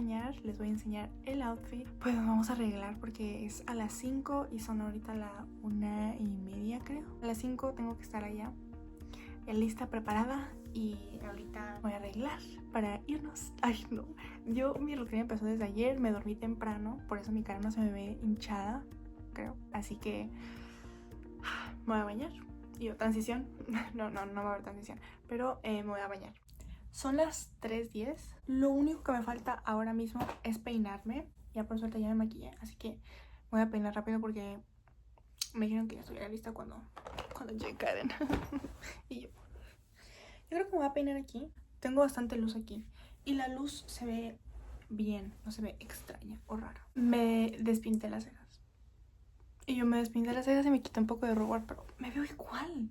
bañar, les voy a enseñar el outfit. Pues nos vamos a arreglar porque es a las 5 y son ahorita la 1:30, creo. A las 5 tengo que estar allá, ya lista, preparada, y ahorita voy a arreglar para irnos. Ay, no. Mi rutina empezó desde ayer, me dormí temprano, por eso mi cara no se me ve hinchada, creo. Así que me voy a bañar. Y yo, transición. No va a haber transición, pero me voy a bañar. Son las 3:10. Lo único que me falta ahora mismo es peinarme. Ya por suerte ya me maquillé, así que voy a peinar rápido porque me dijeron que ya estuviera lista cuando llegue Karen. Y yo creo que me voy a peinar aquí. Tengo bastante luz aquí y la luz se ve bien, no se ve extraña o rara. Me despinté las cejas. Y yo me despinté las cejas y me quité un poco de rubor, pero me veo igual.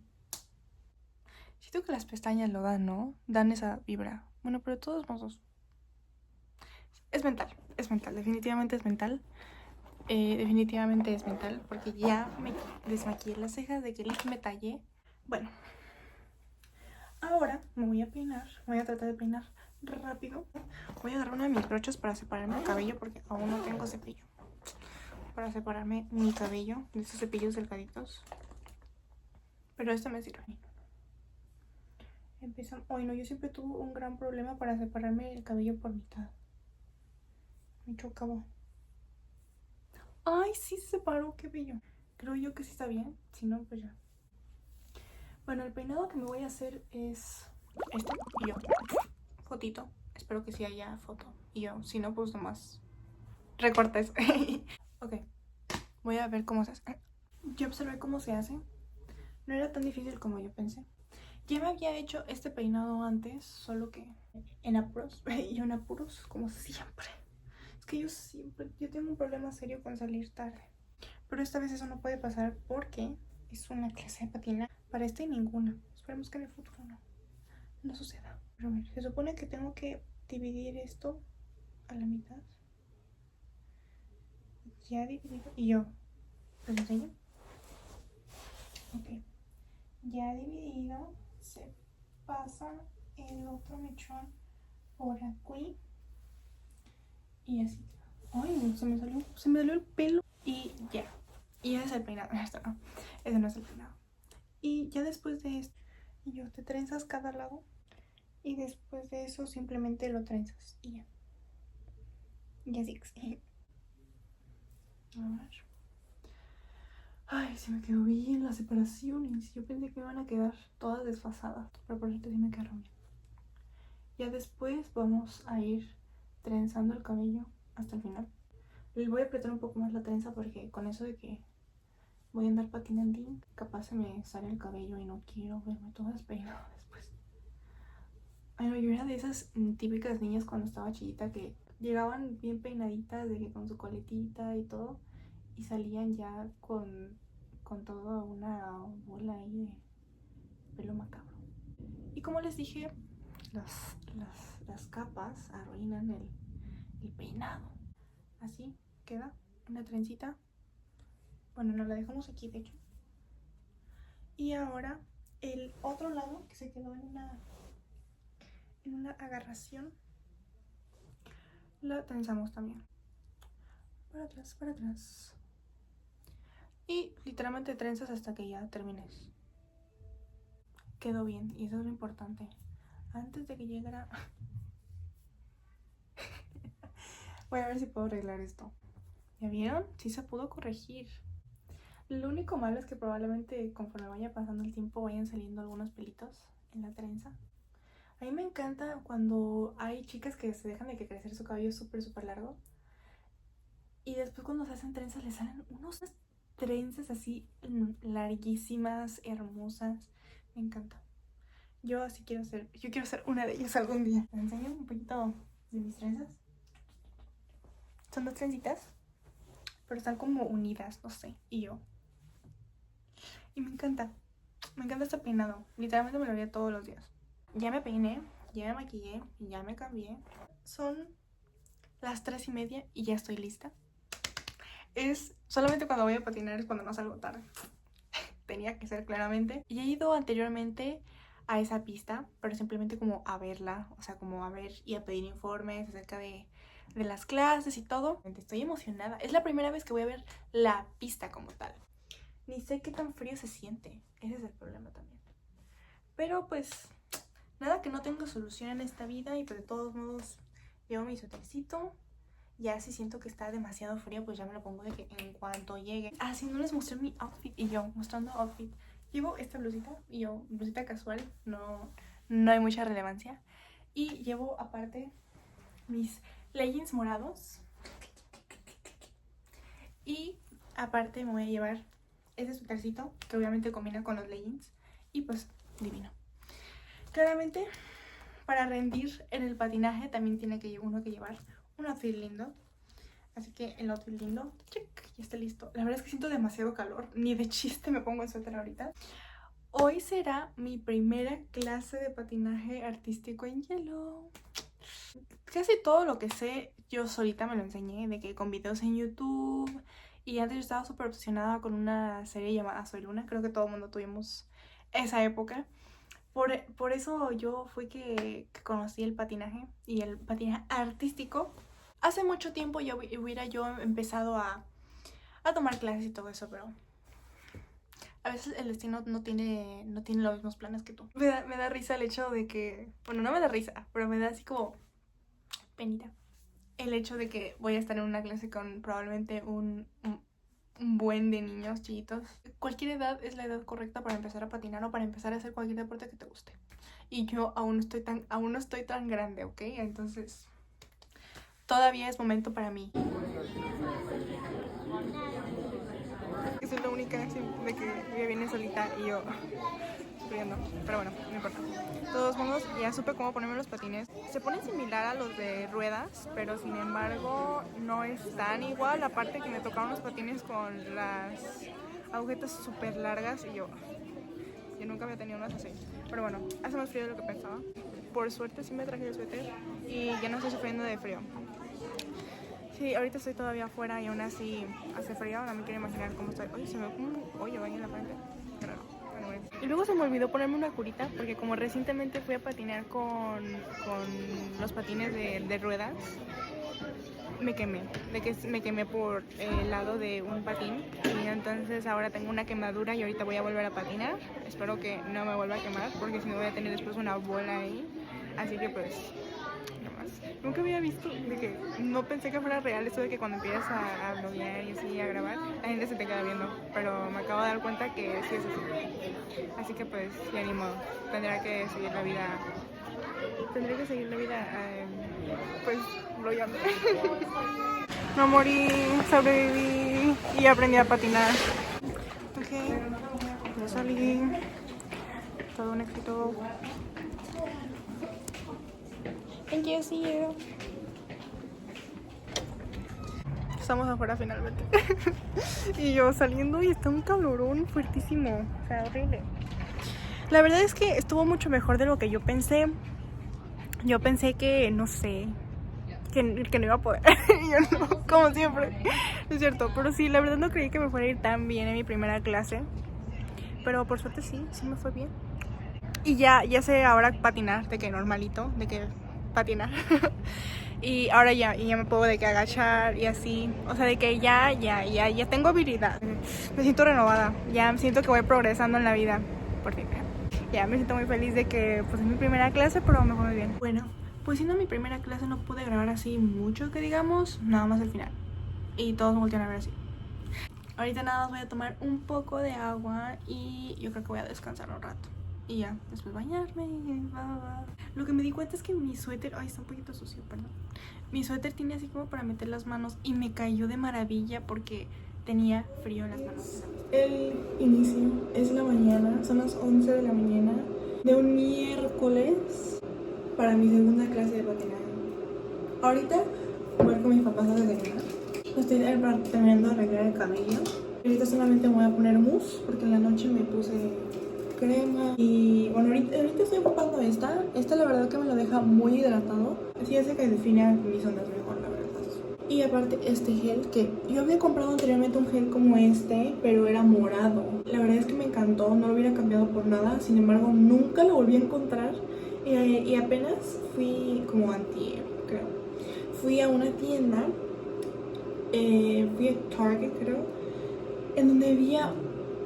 Siento que las pestañas lo dan, ¿no? Dan esa vibra. Bueno, pero de todos modos es mental, definitivamente es mental. Definitivamente es mental porque ya me desmaquillé las cejas de que me tallé. Bueno, ahora me voy a peinar, voy a tratar de peinar rápido. Voy a agarrar uno de mis brochas para separarme el cabello porque aún no tengo cepillo. Para separarme mi cabello de estos cepillos delgaditos. Pero este me sirve. Empezamos. Ay, no, yo siempre tuve un gran problema para separarme el cabello por mitad. Me chocaba. Ay, sí se separó, qué bello. Creo yo que sí está bien, si no, pues ya. Bueno, el peinado que me voy a hacer es este. Y yo, fotito. Espero que sí haya foto. Y yo, si no, pues nomás recortes. Ok, voy a ver cómo se hace. Yo observé cómo se hace. No era tan difícil como yo pensé. Ya me había hecho este peinado antes, solo que en apuros. Y en apuros, como siempre. Es que yo tengo un problema serio con salir tarde. Pero esta vez eso no puede pasar porque es una clase de patina. Para esta y ninguna. Esperemos que en el futuro no suceda. Pero a ver, se supone que tengo que dividir esto a la mitad. Ya dividido. Y yo, ¿les enseño? Ok. Ya dividido, se pasa el otro mechón por aquí. Y así. Ay, se me salió el pelo. Y ya. Y ese es el peinado. Esto no. Ese no es el peinado. Y ya después de esto, yo te trenzas cada lado. Y después de eso simplemente lo trenzas. Y ya. Y así. A ver. Ay, se me quedó bien las separaciones. Yo pensé que me iban a quedar todas desfasadas. Pero por suerte sí me quedaron bien. Ya después vamos a ir trenzando el cabello hasta el final. Les voy a apretar un poco más la trenza porque con eso de que voy a andar patinando, capaz se me sale el cabello y no quiero verme toda despeinada después. Ay, no, yo era de esas típicas niñas cuando estaba chiquita que llegaban bien peinaditas, de que con su coletita y todo, y salían ya con toda una bola ahí de pelo macabro. Y como les dije, las capas arruinan el peinado. Así queda una trencita. Bueno, nos la dejamos aquí, de hecho. Y ahora el otro lado que se quedó en una agarración, lo trenzamos también. Para atrás, para atrás. Y literalmente trenzas hasta que ya termines. Quedó bien, y eso es lo importante. Antes de que llegara... Voy a ver si puedo arreglar esto. ¿Ya vieron? Sí se pudo corregir. Lo único malo es que probablemente conforme vaya pasando el tiempo vayan saliendo algunos pelitos en la trenza. A mí me encanta cuando hay chicas que se dejan de que crecer su cabello súper largo y después cuando se hacen trenzas les salen unas trenzas así larguísimas, hermosas. Me encanta. Yo quiero ser una de ellas algún día. ¿Les enseño un poquito de mis trenzas? Son dos trencitas, pero están como unidas, no sé. Y me encanta este peinado. Literalmente me lo haría todos los días. Ya me peiné, ya me maquillé, ya me cambié. Son las 3:30 y ya estoy lista. Es solamente cuando voy a patinar es cuando no salgo tarde. Tenía que ser claramente. Y he ido anteriormente a esa pista, pero simplemente como a verla, o sea, como a ver y a pedir informes acerca de de las clases y todo. Estoy emocionada. Es la primera vez que voy a ver la pista como tal. Ni sé qué tan frío se siente. Ese es el problema también. Pero pues nada que no tenga solución en esta vida. Y pues de todos modos llevo mi suétercito. Ya si siento que está demasiado frío, pues ya me lo pongo de que en cuanto llegue. Ah, sí, no les mostré mi outfit. Y yo mostrando outfit. Llevo esta blusita. Y yo, blusita casual. No hay mucha relevancia. Y llevo aparte mis leggings morados. Y aparte me voy a llevar este suétercito, que obviamente combina con los leggings. Y pues divino. Claramente, para rendir en el patinaje también tiene que uno que llevar un outfit lindo. Así que el outfit lindo, check, ya está listo. La verdad es que siento demasiado calor. Ni de chiste me pongo el suéter ahorita. Hoy será mi primera clase de patinaje artístico en hielo. Casi todo lo que sé yo solita me lo enseñé, de que con videos en YouTube. Y antes yo estaba súper obsesionada con una serie llamada Soy Luna. Creo que todo el mundo tuvimos esa época. Por eso yo fui que conocí el patinaje y el patinaje artístico. Hace mucho tiempo yo hubiera empezado a tomar clases y todo eso, pero a veces el destino no tiene los mismos planes que tú. Me da risa el hecho de que... Bueno, no me da risa, pero me da así como penita. El hecho de que voy a estar en una clase con probablemente un buen de niños chiquitos. Cualquier edad es la edad correcta para empezar a patinar o para empezar a hacer cualquier deporte que te guste. Y yo aún no estoy tan grande, ¿ok? Entonces, todavía es momento para mí. Soy la única de que ella viene solita y yo sufriendo. Pero bueno, no importa. De todos modos, ya supe cómo ponerme los patines. Se ponen similar a los de ruedas, pero sin embargo no es tan igual. Aparte que me tocaron los patines con las agujetas súper largas y yo nunca había tenido unas así. Pero bueno, hace más frío de lo que pensaba. Por suerte sí me traje el suéter y ya no estoy sufriendo de frío. Sí, ahorita estoy todavía afuera y aún así hace frío. No me quiero imaginar cómo estoy. Oye, se me ve como un hoyo ahí en la frente. Qué raro. Y luego se me olvidó ponerme una curita porque como recientemente fui a patinar con los patines de ruedas, me quemé. Me quemé por el lado de un patín y entonces ahora tengo una quemadura y ahorita voy a volver a patinar. Espero que no me vuelva a quemar porque si no voy a tener después una bola ahí. Así que pues... Nunca había visto, de que no pensé que fuera real eso de que cuando empiezas a bloguear y así a grabar, la gente se te queda viendo, pero me acabo de dar cuenta que sí es así. Así que pues, ya ni modo, tendré que seguir la vida, pues, blogueando. No morí, sobreviví y aprendí a patinar. Ok, ya salí, todo un éxito. Thank you, see you. Estamos afuera finalmente. Y yo saliendo y está un calorón fuertísimo. O sea, horrible. La verdad es que estuvo mucho mejor de lo que yo pensé. Yo pensé que, no sé, que no iba a poder. Y yo no, como siempre. Es cierto, pero sí, la verdad no creí que me fuera a ir tan bien en mi primera clase. Pero por suerte sí me fue bien. Y ya sé ahora patinar, de que normalito, de que patinar. Y ahora ya me puedo de que agachar y así. O sea, de que ya tengo habilidad. Me siento renovada. Ya siento que voy progresando en la vida. Por fin. Ya me siento muy feliz de que pues es mi primera clase, pero me fue muy bien. Bueno, pues siendo mi primera clase no pude grabar así mucho que digamos. Nada más al final. Y todos me voltearon a ver así. Ahorita nada más voy a tomar un poco de agua y yo creo que voy a descansar un rato. Y ya, después bañarme y Lo que me di cuenta es que mi suéter... Ay, está un poquito sucio, perdón. Mi suéter tiene así como para meter las manos y me cayó de maravilla porque tenía frío en las manos. El inicio es la mañana, son las 11 de la mañana de un miércoles para mi segunda clase de patinaje. Ahorita voy con mis papás a desayunar. Estoy terminando de arreglar el cabello. Ahorita solamente me voy a poner mousse porque en la noche me puse crema y bueno, ahorita estoy ocupando esta la verdad que me lo deja muy hidratado, así hace que defina mis ondas mejor, la verdad. Y aparte este gel, que yo había comprado anteriormente un gel como este, pero era morado, la verdad es que me encantó, no lo hubiera cambiado por nada, sin embargo nunca lo volví a encontrar y apenas fui como antier, creo, fui a una tienda, fui a Target creo, en donde había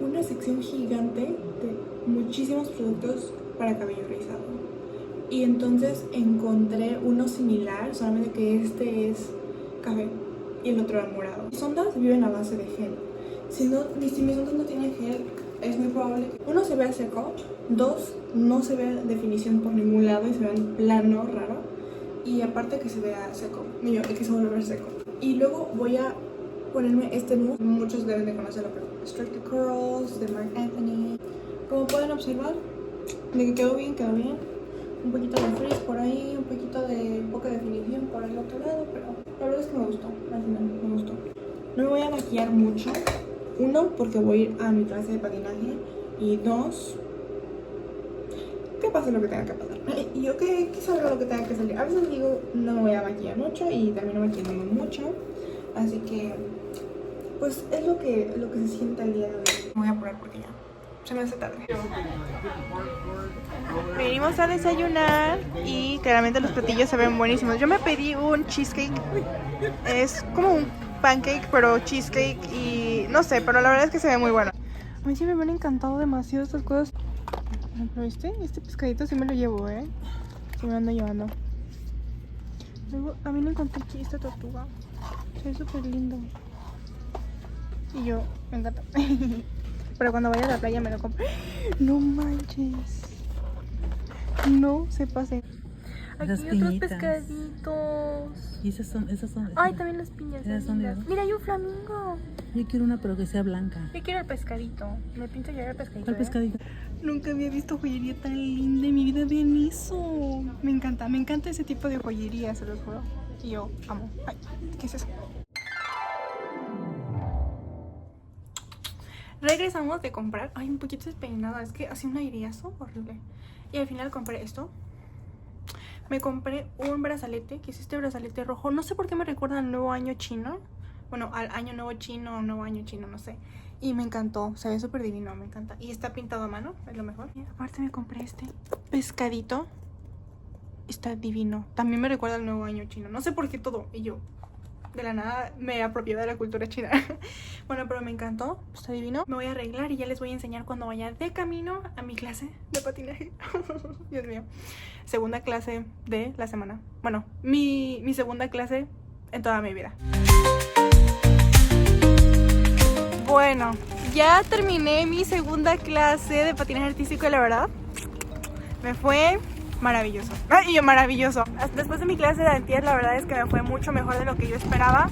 una sección gigante de muchísimos productos para cabello rizado. Y entonces encontré uno similar, solamente que este es café y el otro era morado. Mis ondas viven a base de gel. Si mis ondas no tienen gel, es muy probable que uno se vea seco, dos, no se vea definición por ningún lado y se vea plano, raro, y aparte que se vea seco, que se vuelve a ver seco. Y luego voy a ponerme este mousse, muchos deben de conocerlo, pero Strictly Curls de Marc Anthony. Como pueden observar, de que quedó bien, un poquito de frizz por ahí, un poquito de poca definición por el otro lado, pero la verdad es que me gustó, al final me gustó. No me voy a maquillar mucho. Uno, porque voy a ir a mi clase de patinaje. Y dos, que pase lo que tenga que pasar. Y yo que salga lo que tenga que salir. A veces digo, no me voy a maquillar mucho y termino maquillándome mucho. Así que, pues es lo que se siente el día de hoy. Me voy a apurar porque ya se me hace tarde. Venimos a desayunar y claramente los platillos se ven buenísimos. Yo me pedí un cheesecake. Es como un pancake, pero cheesecake y no sé, pero la verdad es que se ve muy bueno. A mí sí me han encantado demasiado estas cosas. Pero este pescadito sí me lo llevo, sí me ando llevando. Luego también encontré aquí esta tortuga. Se ve súper lindo. Y yo, me encanta. Pero cuando vaya a la playa me lo compro. No manches. No se pase. Aquí hay otros pescaditos. Y esas son. Ay, también las piñas. Mira, hay un flamingo. Yo quiero una, pero que sea blanca. Yo quiero el pescadito. Me pinta llevar el pescadito. ¿Cuál pescadito? Nunca había visto joyería tan linda en mi vida. Vean eso. Me encanta ese tipo de joyería, se los juro. Y yo amo. Ay, ¿qué es eso? Regresamos de comprar. Ay, un poquito despeinada. Es que hacía un aireazo horrible. Y al final compré esto. Me compré un brazalete, que es este brazalete rojo. No sé por qué me recuerda al nuevo año chino. Bueno, al año nuevo chino o nuevo año chino, no sé. Y me encantó, se ve súper divino, me encanta. Y está pintado a mano, es lo mejor. Y aparte me compré este pescadito. Está divino. También me recuerda al nuevo año chino. No sé por qué todo. Y yo, de la nada, me apropié de la cultura china. Bueno, pero me encantó, está divino. Me voy a arreglar y ya les voy a enseñar cuando vaya de camino a mi clase de patinaje. Dios mío. Segunda clase de la semana. Bueno, mi segunda clase en toda mi vida. Bueno, ya terminé mi segunda clase de patinaje artístico y la verdad me fue maravilloso. Y yo maravilloso. Después de mi clase de antier, la verdad es que me fue mucho mejor de lo que yo esperaba.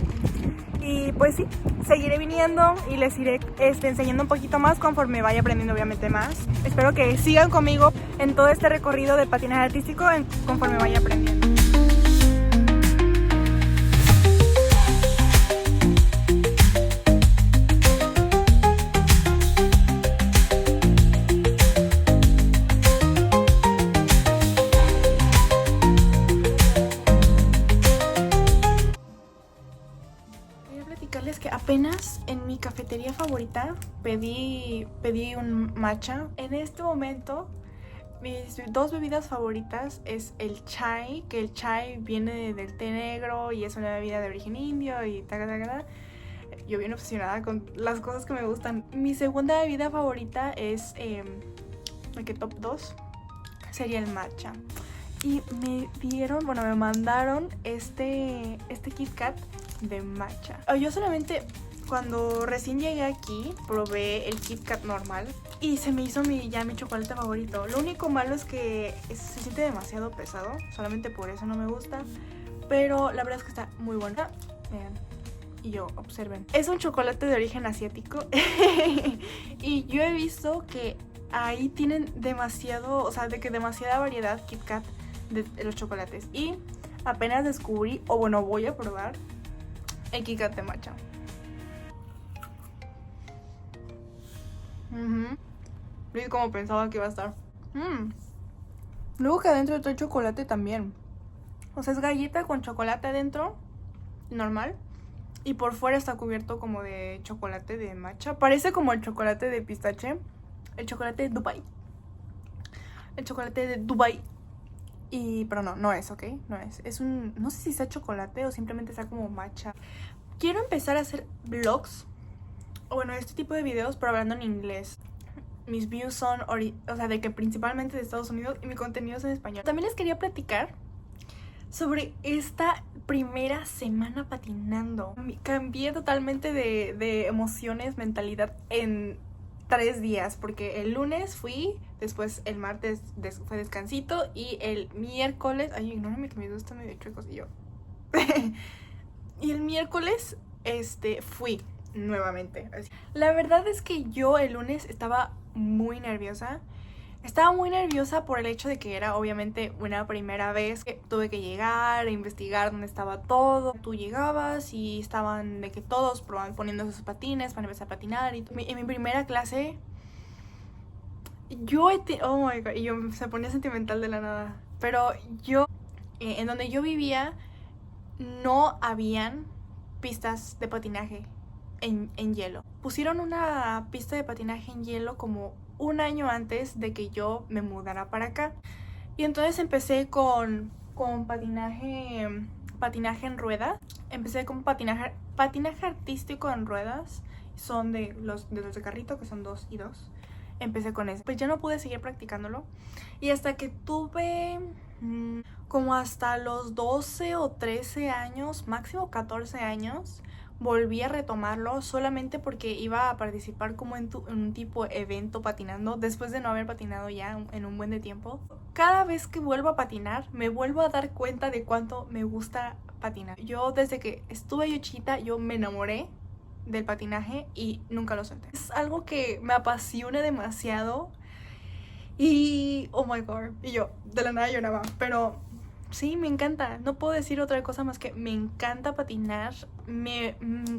Y pues sí, seguiré viniendo y les iré enseñando un poquito más conforme vaya aprendiendo obviamente más. Espero que sigan conmigo en todo este recorrido de patinaje artístico conforme vaya aprendiendo. Que apenas en mi cafetería favorita pedí un matcha. En este momento mis dos bebidas favoritas es el chai, que el chai viene del té negro y es una bebida de origen indio y taca. Yo bien obsesionada con las cosas que me gustan. Mi segunda bebida favorita es el que top 2 sería el matcha. Y me mandaron este Kit Kat de matcha. Yo solamente cuando recién llegué aquí probé el Kit Kat normal y se me hizo mi chocolate favorito. Lo único malo es que se siente demasiado pesado, solamente por eso no me gusta, pero la verdad es que está muy buena. Vean, y yo, observen, es un chocolate de origen asiático y yo he visto que ahí tienen demasiada variedad Kit Kat de los chocolates y apenas descubrí, voy a probar el Kit Kat de matcha. ¿Ves cómo pensaba que iba a estar? Luego que adentro trae chocolate también. O sea, es galleta con chocolate adentro, normal. Y por fuera está cubierto como de chocolate de matcha. Parece como el chocolate de pistache. El chocolate de Dubai. El chocolate de Dubai. Pero no es, ¿ok? No es. Es un... No sé si está chocolate o simplemente está como matcha. Quiero empezar a hacer vlogs. O bueno, este tipo de videos, pero hablando en inglés. Mis views son, o sea, de que principalmente de Estados Unidos y mi contenido es en español. También les quería platicar sobre esta primera semana patinando. Cambié totalmente de emociones, mentalidad en 3 días, porque el lunes fui, después el martes fue descansito y el miércoles, ay, ignórame que mis dedos están medio chuecos y yo. Y el miércoles, fui nuevamente. La verdad es que yo el lunes estaba muy nerviosa. Estaba muy nerviosa por el hecho de que era obviamente una primera vez que tuve que llegar a investigar dónde estaba todo. Tú llegabas y estaban de que todos poniendo sus patines para empezar a patinar. Y en mi primera clase, oh my god, y yo se ponía sentimental de la nada. Pero en donde yo vivía, no habían pistas de patinaje en hielo. Pusieron una pista de patinaje en hielo como un año antes de que yo me mudara para acá. Y entonces empecé con patinaje en ruedas. Empecé con patinaje artístico en ruedas. Son de los de carrito, que son 2 y 2. Empecé con eso. Pues ya no pude seguir practicándolo. Y hasta que tuve como hasta los 12 o 13 años, máximo 14 años, volví a retomarlo solamente porque iba a participar como en un tipo evento patinando después de no haber patinado ya en un buen de tiempo. Cada vez que vuelvo a patinar me vuelvo a dar cuenta de cuánto me gusta patinar. Yo desde que estuve yo chiquita yo me enamoré del patinaje y nunca lo solté. Es algo que me apasiona demasiado y oh my god, y yo de la nada lloraba, pero sí, me encanta. No puedo decir otra cosa más que me encanta patinar.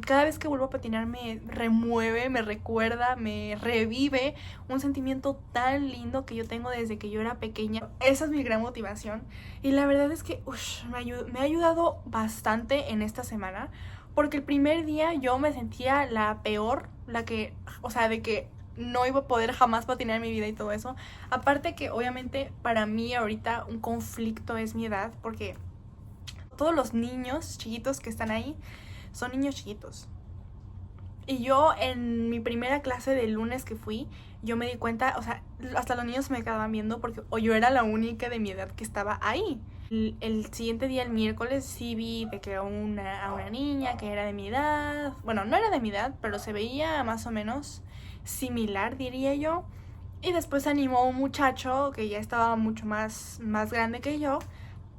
Cada vez que vuelvo a patinar me remueve, me recuerda, me revive un sentimiento tan lindo que yo tengo desde que yo era pequeña. Esa es mi gran motivación. Y la verdad es que me ha ayudado bastante en esta semana. Porque el primer día yo me sentía la peor, de que no iba a poder jamás patinar en mi vida y todo eso. Aparte que obviamente para mí ahorita un conflicto es mi edad, porque todos los niños chiquitos que están ahí son niños chiquitos. Y yo en mi primera clase del lunes que fui, yo me di cuenta, o sea, hasta los niños me quedaban viendo porque yo era la única de mi edad que estaba ahí. El siguiente día, el miércoles, sí vi de que a una niña que era de mi edad. Bueno, no era de mi edad, pero se veía más o menos similar, diría yo. Y después se animó un muchacho que ya estaba mucho más grande que yo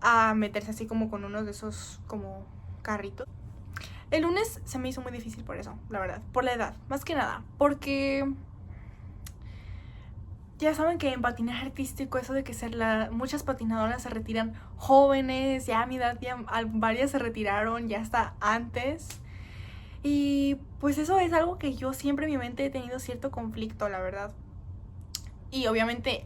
a meterse así como con uno de esos como carritos. El lunes se me hizo muy difícil por eso, la verdad, por la edad, más que nada, porque ya saben que en patinaje artístico eso de que muchas patinadoras se retiran jóvenes, ya a mi edad ya varias se retiraron ya hasta antes. Y pues eso es algo que yo siempre en mi mente he tenido cierto conflicto, la verdad. Y obviamente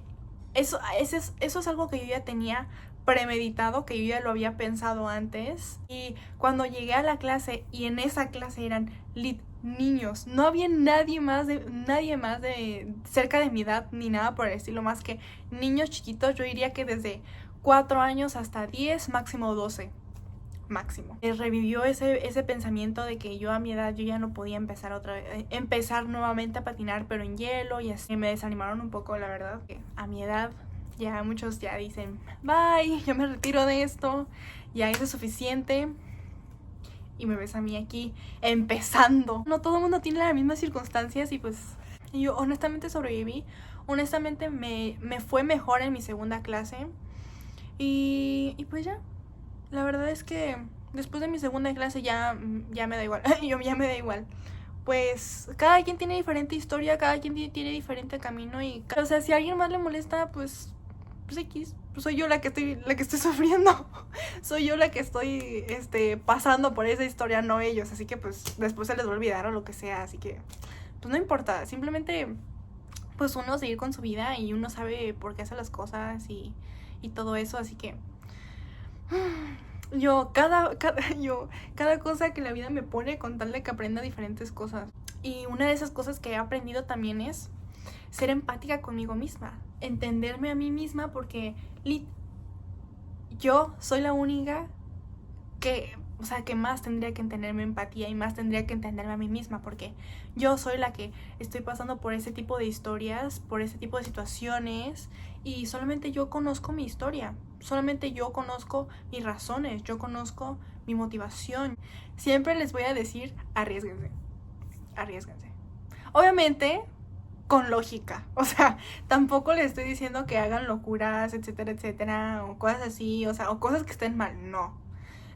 eso es algo que yo ya tenía premeditado, que yo ya lo había pensado antes. Y cuando llegué a la clase y en esa clase eran niños, no había nadie más de cerca de mi edad ni nada por el estilo, más que niños chiquitos. Yo diría que desde 4 años hasta 10, máximo 12. Máximo. Revivió ese pensamiento de que yo a mi edad yo ya no podía empezar nuevamente a patinar, pero en hielo, y así me desanimaron un poco, la verdad. A mi edad ya muchos ya dicen bye, yo me retiro de esto, ya eso es suficiente. Y me ves a mí aquí empezando. No todo el mundo tiene las mismas circunstancias y pues yo honestamente sobreviví. Honestamente me fue mejor en mi segunda clase. Y pues ya. La verdad es que después de mi segunda clase ya me da igual. Ya me da igual. Pues cada quien tiene diferente historia, cada quien tiene diferente camino y... O sea, si a alguien más le molesta, pues X. Pues soy yo la que estoy sufriendo. Soy yo la que estoy pasando por esa historia, no ellos. Así que pues después se les va a olvidar o lo que sea. Así que pues no importa. Simplemente pues uno seguir con su vida y uno sabe por qué hace las cosas y todo eso. Así que... cada cosa que la vida me pone con tal de que aprenda diferentes cosas. Y una de esas cosas que he aprendido también es ser empática conmigo misma, entenderme a mí misma, porque yo soy la única que, o sea, que más tendría que entenderme empatía y más tendría que entenderme a mí misma, porque yo soy la que estoy pasando por ese tipo de historias, por ese tipo de situaciones, y solamente yo conozco mi historia, solamente yo conozco mis razones, yo conozco mi motivación. Siempre les voy a decir, arriésguense, arriésguense. Obviamente con lógica, o sea, tampoco les estoy diciendo que hagan locuras, etcétera, etcétera, o cosas así, o sea, o cosas que estén mal, no.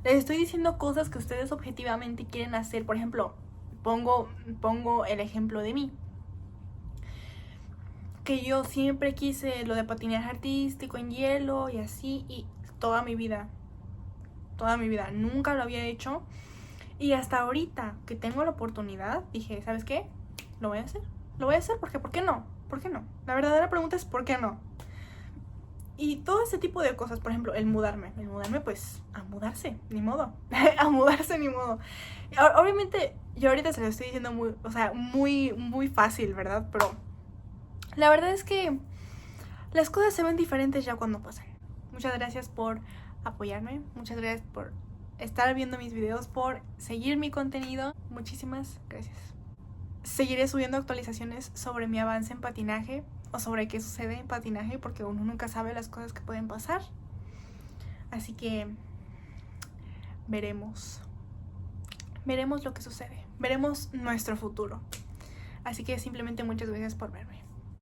Les estoy diciendo cosas que ustedes objetivamente quieren hacer. Por ejemplo, pongo el ejemplo de mí, que yo siempre quise lo de patinaje artístico en hielo y así, y toda mi vida nunca lo había hecho, y hasta ahorita que tengo la oportunidad dije, ¿sabes qué? Lo voy a hacer porque ¿por qué no? ¿Por qué no? La verdadera pregunta es ¿por qué no? Y todo ese tipo de cosas, por ejemplo, el mudarme pues a mudarse, ni modo, a mudarse ni modo. Obviamente yo ahorita se lo estoy diciendo muy, o sea, muy fácil, ¿verdad? Pero la verdad es que las cosas se ven diferentes ya cuando pasan. Muchas gracias por apoyarme, muchas gracias por estar viendo mis videos, por seguir mi contenido. Muchísimas gracias. Seguiré subiendo actualizaciones sobre mi avance en patinaje o sobre qué sucede en patinaje, porque uno nunca sabe las cosas que pueden pasar. Así que veremos lo que sucede, veremos nuestro futuro. Así que simplemente muchas gracias por verme.